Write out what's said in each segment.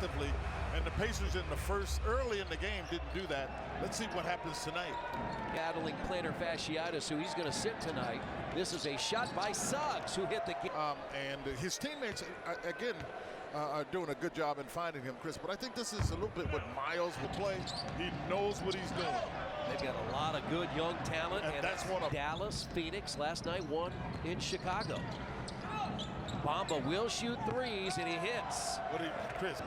effectively, and the Pacers in the early in the game didn't do that. Let's see what happens tonight. Battling plantar fasciitis, so he's going to sit tonight. This is a shot by Suggs, who hit the and his teammates, again, are doing a good job in finding him, Chris. But I think this is a little bit what Miles will play. He knows what he's doing. They've got a lot of good young talent. And that's one of Dallas, Phoenix, last night won in Chicago. Bamba will shoot threes, and he hits. Chris?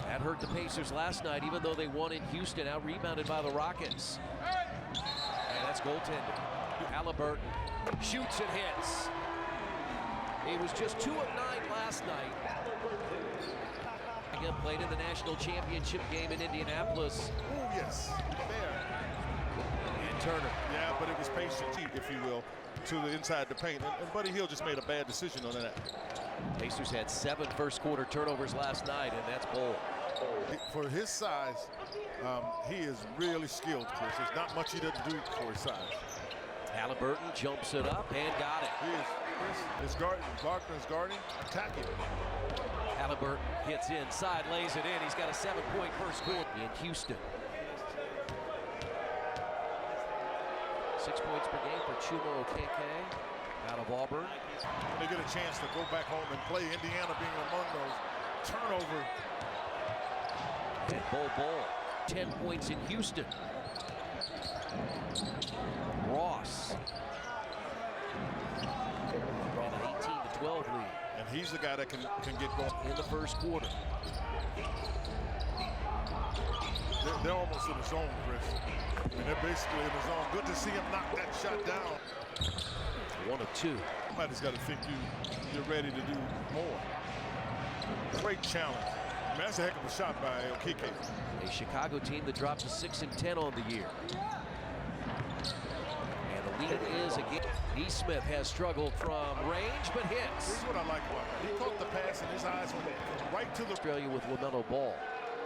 That hurt the Pacers last night, even though they won in Houston, out rebounded by the Rockets. And that's goaltending. Halliburton shoots and hits. He was just 2 of 9 last night. Again, played in the national championship game in Indianapolis. Oh, yes, there. And Turner. Yeah, but it was patient, if you will, to the inside the paint. And Buddy Hield just made a bad decision on that. Pacers had 7 first-quarter turnovers last night, and that's bold. For his size, he is really skilled, Chris. There's not much he doesn't do for his size. Halliburton jumps it up and got it. He is, Chris, Wagner's guarding, attacking. Halliburton hits inside, lays it in. He's got a 7-point first quarter in Houston. 6 points per game for Chuma Okeke out of Auburn. They get a chance to go back home and play, Indiana being among those. Turnover. And Bol, 10 points in Houston. Ross. Brought an 18-12 lead. And he's the guy that can get going. In the first quarter. They're almost in the zone, Chris. I mean, they're basically in the zone. Good to see him knock that shot down. 1 of 2. Somebody's got to think you're ready to do more. Great challenge. I mean, that's a heck of a shot by Okeke. A Chicago team that dropped to 6-10 on the year. And the lead is again. Neesmith has struggled from range, but hits. Here's what I like about that. He caught the pass and his eyes went right to the... Australia with LaMelo Ball.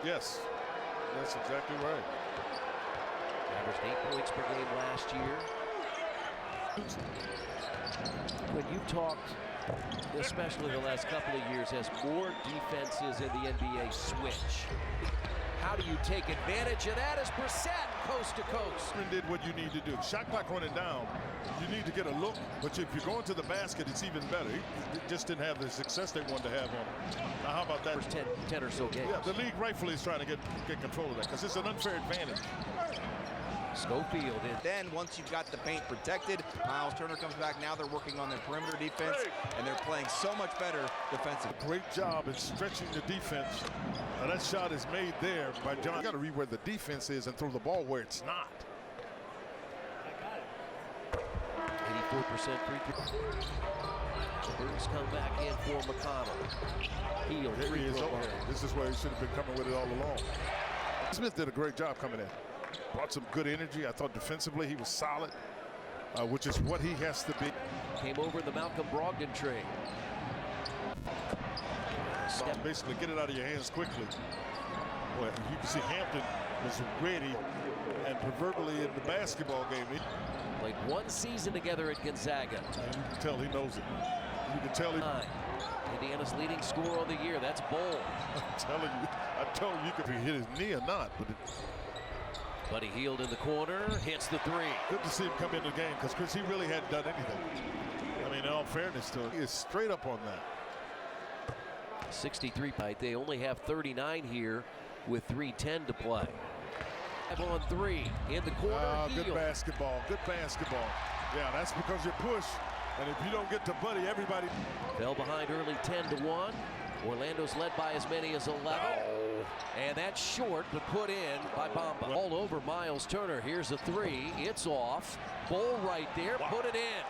Yes, that's exactly right. Averaged 8 points per game last year. When you talked, especially the last couple of years, as more defenses in the NBA switch, how do you take advantage of that as Brissett coast to coast? Did what you need to do. Shot clock running down. You need to get a look, but if you're going to the basket, it's even better. He just didn't have the success they wanted to have on him. Now, how about that? First 10 or so games. Yeah, the league rightfully is trying to get control of that because it's an unfair advantage. Schofield in. Then once you've got the paint protected, Miles Turner comes back. Now they're working on their perimeter defense, and they're playing so much better defensively. Great job in stretching the defense. Now that shot is made there by John. You got to read where the defense is and throw the ball where it's not. 84% free throw. Burns come back in for McConnell. Hield. There he is. This is where he should have been coming with it all along. Smith did a great job coming in. Brought some good energy. I thought defensively he was solid, which is what he has to be. Came over in the Malcolm Brogdon trade. Basically get it out of your hands quickly. Well, you can see Hampton was ready and proverbially in the basketball game. Played 1 season together at Gonzaga. And you can tell he knows it. You can tell he... Indiana's leading scorer of the year. That's Bol. I told you could hit his knee or not, but Buddy Hield in the corner, hits the 3. Good to see him come into the game because Chris, he really hadn't done anything. I mean, in all fairness to him, he is straight up on that. 63 point. They only have 39 here with 3:10 to play. 5 on 3 in the corner. Good basketball. Good basketball. Yeah, that's because you push. And if you don't get to Buddy, everybody fell behind early 10-1. Orlando's led by as many as 11. And that's short, but put in by Bamba. All over Miles Turner. Here's a 3. It's off. Bol right there. Wow. Put it in.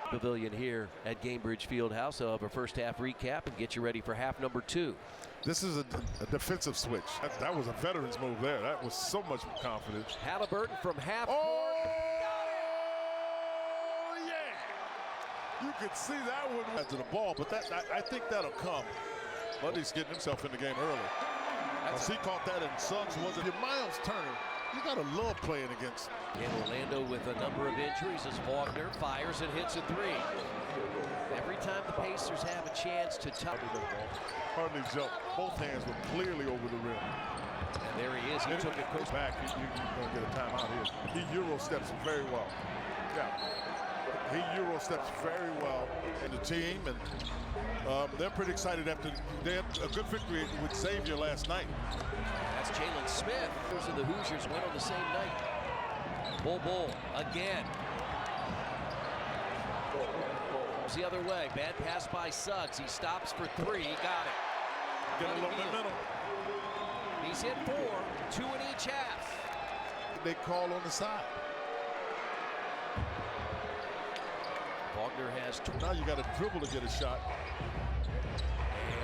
Pavilion here at Gainbridge Fieldhouse. I'll have a first half recap and get you ready for half number 2. This is a defensive switch. That was a veteran's move there. That was so much confidence. Halliburton from half court. Oh, yeah. You could see that one to the ball, but I think that'll come. Buddy's getting himself in the game early. He caught that, and Suggs wasn't. Miles Turner You gotta love playing against. And Orlando with a number of injuries as Wagner fires and hits a three. Every time the Pacers have a chance to touch the ball. Hardly jumped. Both hands were clearly over the rim. And there he is. He took it coast back. You're going to get a timeout here. He Euro steps very well. Yeah. He Euro steps very well in the team. And they're pretty excited after they had a good victory with Xavier last night. That's Jalen Smith. The Hoosiers went on the same night. Bull again. Goes the other way. Bad pass by Suggs. He stops for three. He got it. Get a little momentum. He's hit 4, 2 in each half. They call on the side. Wagner has two. Now you got to dribble to get a shot.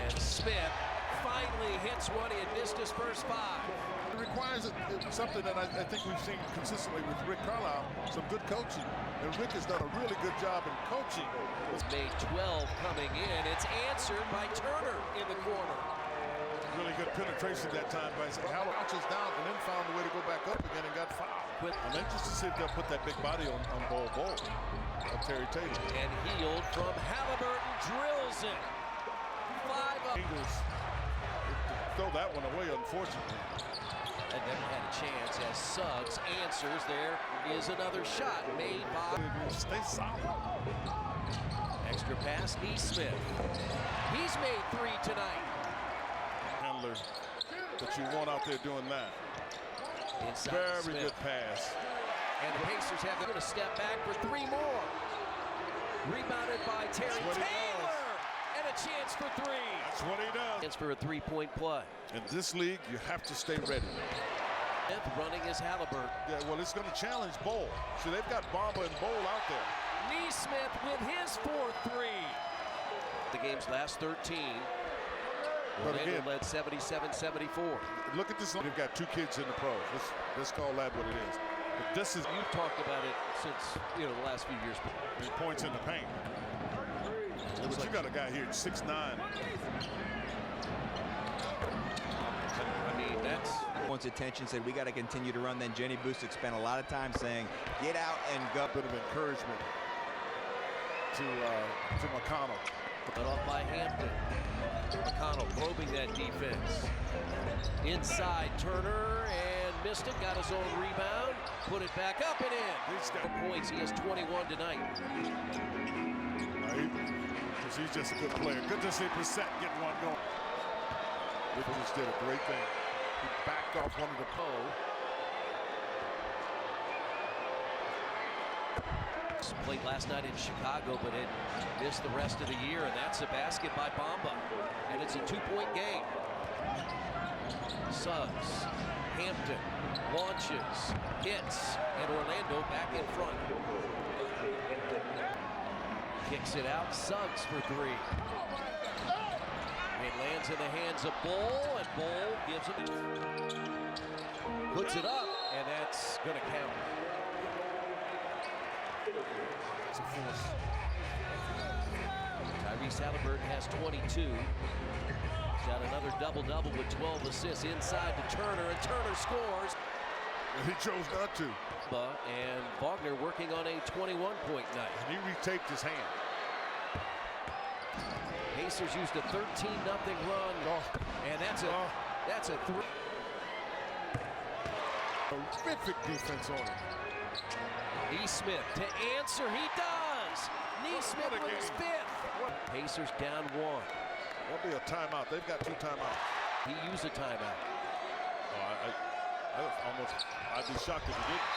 And Smith finally hits one. He had missed his first 5. It requires something that I think we've seen consistently with Rick Carlisle, some good coaching. And Rick has done a really good job in coaching. Made 12 coming in. It's answered by Turner in the corner. Really good penetration that time by Howell bounces down and then found a way to go back up again and got fouled. I'm interested to see if they'll put that big body on Bull of Terry Taylor. And Heald from Halliburton drills it. 5 up. Ingles throw that one away, unfortunately. And never had a chance as Suggs answers. There is another shot made by. Stay solid. Extra pass, Neesmith. He's made 3 tonight. Handler that you want out there doing that. Inside Very good pass. And the Pacers have to step back for 3 more. Rebounded by Terry Taylor. And a chance for 3. That's what he does. Chance for a 3-point play. In this league, you have to stay ready. Smith running his Halliburton. Yeah, well, it's going to challenge Bull. So they've got Bamba and Bull out there. Neesmith with his 4th 3. The game's last 13. Orlando led 77-74. Look at this. They've got 2 kids in the pros. Let's call that what it is. But this is. You've talked about it since the last few years. Points in the paint. But you got a guy here at 6'9". I mean, that's one's attention, said we got to continue to run. Then Jenny Busick spent a lot of time saying, get out and go. A bit of encouragement to McConnell. Cut off by Hampton. McConnell probing that defense. Inside Turner and missed it. Got his own rebound. Put it back up and in. He's got points. He has 21 tonight. He's just a good player. Good to see Brissett getting one going. Rivers did a great thing. He backed off one of the Played last night in Chicago, but it missed the rest of the year, and that's a basket by Bamba. And it's a 2-point game. Suggs, Hampton, launches, hits, and Orlando back in front. Kicks it out, Suggs for 3. It lands in the hands of Bull, and Bull gives it. Puts it up, and that's going to count. It's a force. Tyrese Halliburton has 22. He's got another double-double with 12 assists inside to Turner, and Turner scores. And he chose not to. And Wagner working on a 21-point night. And he retaped his hand. Pacers used a 13-0 run, and that's a 3. Terrific defense on him. Neesmith to answer, he does! Neesmith with his 5th. Pacers down 1. That'll be a timeout. They've got 2 timeouts. He used a timeout. I'd be shocked if he didn't.